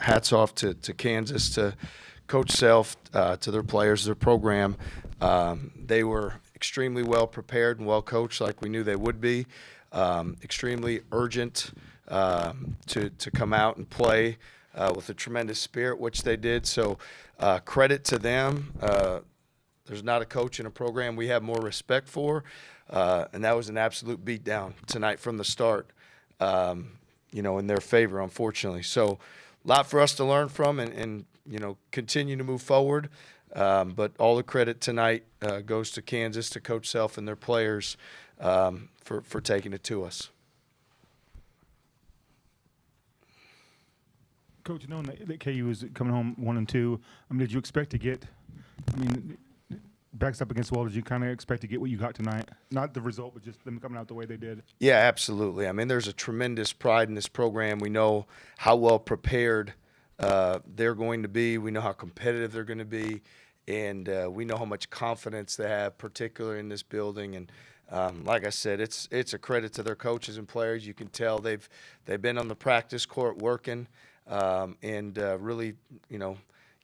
hats off to Kansas, to Coach Self, to their players, their program. They were extremely well prepared and well coached, like we knew they would be. Extremely urgent to come out and play with a tremendous spirit, which they did. So credit to them. There's not a coach in a program we have more respect for, and that was an absolute beatdown tonight from the start, in their favor, unfortunately. So a lot for us to learn from and continue to move forward. But all the credit tonight goes to Kansas, to Coach Self and their players for taking it to us. Coach, knowing that KU was coming home 1-2, did you expect to get? Backs up against the wall, did you kind of expect to get what you got tonight? Not the result, but just them coming out the way they did. Yeah, absolutely. There's a tremendous pride in this program. We know how well prepared they're going to be. We know how competitive they're going to be, and we know how much confidence they have, particularly in this building. And like I said, it's a credit to their coaches and players. You can tell they've been on the practice court working and really,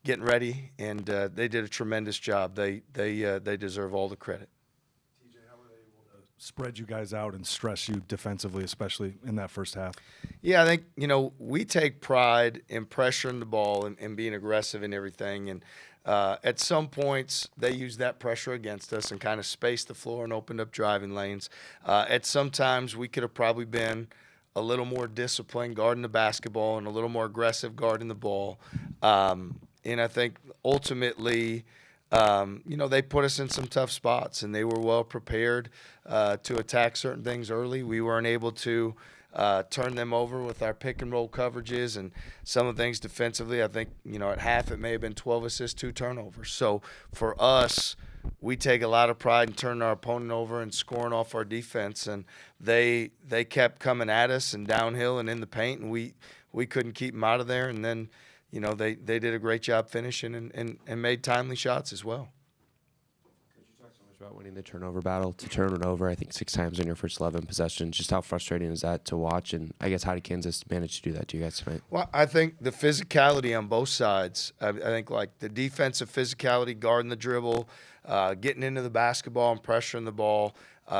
getting ready, and they did a tremendous job. They deserve all the credit. TJ, how were they able to spread you guys out and stress you defensively, especially in that first half? Yeah, I think, we take pride in pressuring the ball and being aggressive and everything. And at some points, they used that pressure against us and kind of spaced the floor and opened up driving lanes. At some times, we could have probably been a little more disciplined guarding the basketball and a little more aggressive guarding the ball. And I think ultimately, they put us in some tough spots, and they were well prepared to attack certain things early. We weren't able to turn them over with our pick and roll coverages and some of the things defensively. I think, at half it may have been 12 assists, 2 turnovers. So for us, we take a lot of pride in turning our opponent over and scoring off our defense. And they kept coming at us and downhill and in the paint, and we couldn't keep them out of there. And then, they did a great job finishing and made timely shots as well. Could you talk so much about winning the turnover battle, to turn it over, I think, 6 times in your first 11 possessions? Just how frustrating is that to watch? And I guess, how did Kansas manage to do that to you guys tonight? Well, I think the physicality on both sides, I think like the defensive physicality, guarding the dribble, getting into the basketball and pressuring the ball,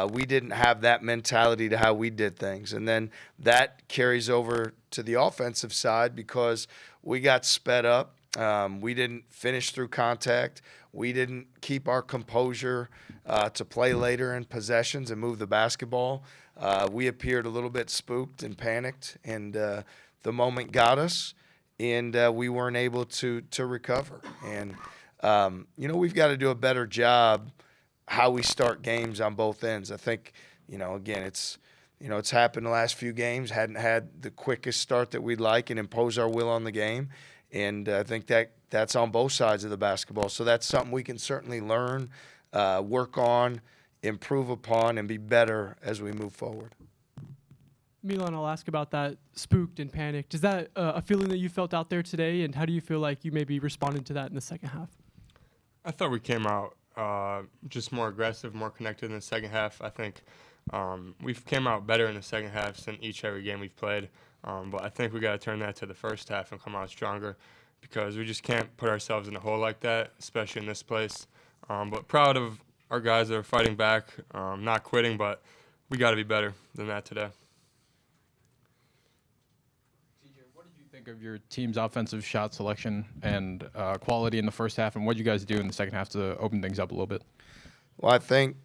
we didn't have that mentality to how we did things. And then that carries over to the offensive side because we got sped up. We didn't finish through contact. We didn't keep our composure to play later in possessions and move the basketball. We appeared a little bit spooked and panicked, and the moment got us, and we weren't able to recover. And, we've got to do a better job how we start games on both ends. I think, again, it's happened the last few games, hadn't had the quickest start that we'd like and impose our will on the game. And I think that's on both sides of the basketball. So that's something we can certainly learn, work on, improve upon, and be better as we move forward. Milan, I'll ask about that spooked and panicked. Is that a feeling that you felt out there today, and how do you feel like you maybe responded to that in the second half? I thought we came out just more aggressive, more connected in the second half. I think we came out better in the second half than every game we've played. But I think we got to turn that to the first half and come out stronger, because we just can't put ourselves in a hole like that, especially in this place. But proud of our guys that are fighting back, not quitting, but we got to be better than that today. What did you think of your team's offensive shot selection and quality in the first half, and what did you guys do in the second half to open things up a little bit? Well, I think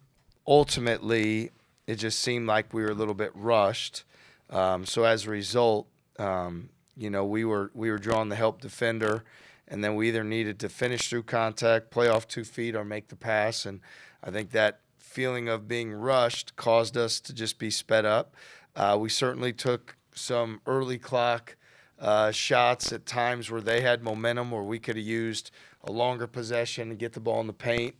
ultimately it just seemed like we were a little bit rushed. So as a result, we were drawing the help defender, and then we either needed to finish through contact, play off 2 feet, or make the pass. And I think that feeling of being rushed caused us to just be sped up. We certainly took some early clock shots at times where they had momentum, where we could have used a longer possession and get the ball in the paint,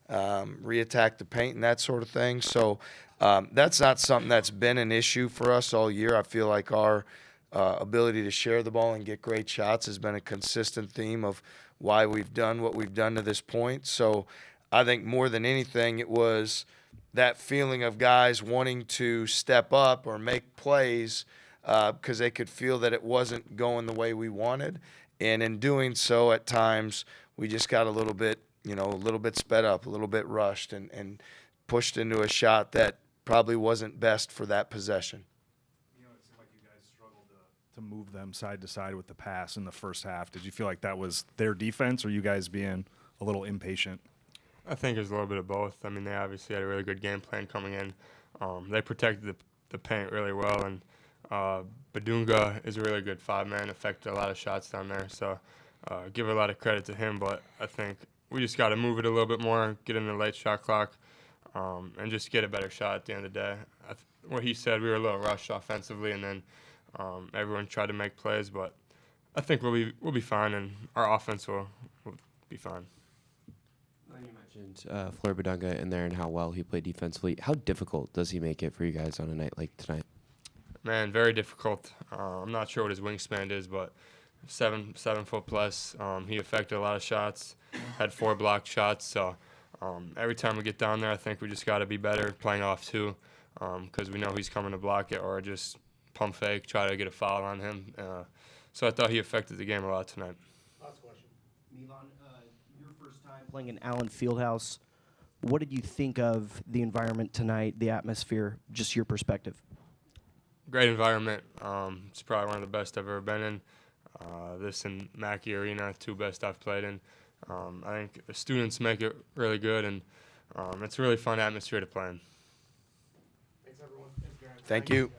re-attack the paint and that sort of thing. So that's not something that's been an issue for us all year. I feel like our ability to share the ball and get great shots has been a consistent theme of why we've done what we've done to this point. So I think more than anything, it was that feeling of guys wanting to step up or make plays because they could feel that it wasn't going the way we wanted. And in doing so, at times, we just got a little bit, a little bit sped up, a little bit rushed, and pushed into a shot that probably wasn't best for that possession. It seemed like you guys struggled to move them side to side with the pass in the first half. Did you feel like that was their defense, or you guys being a little impatient? I think it's a little bit of both. I mean, they obviously had a really good game plan coming in. They protected the paint really well, and Badunga is a really good five-man, affected a lot of shots down there. So give a lot of credit to him, but I think we just got to move it a little bit more, get in the late shot clock, and just get a better shot at the end of the day. What he said, we were a little rushed offensively, and then everyone tried to make plays, but I think we'll be fine, and our offense will be fine. You mentioned Fleur Badunga in there and how well he played defensively. How difficult does he make it for you guys on a night like tonight? Man, very difficult. I'm not sure what his wingspan is, but 7 foot plus. He affected a lot of shots, had 4 blocked shots. So every time we get down there, I think we just got to be better playing off too, because we know he's coming to block it or just pump fake, try to get a foul on him. So I thought he affected the game a lot tonight. Last question. Milan, your first time playing in Allen Fieldhouse. What did you think of the environment tonight, the atmosphere, just your perspective? Great environment. It's probably one of the best I've ever been in. This and Mackey Arena, 2 best I've played in. I think the students make it really good, and it's a really fun atmosphere to play in. Thank you.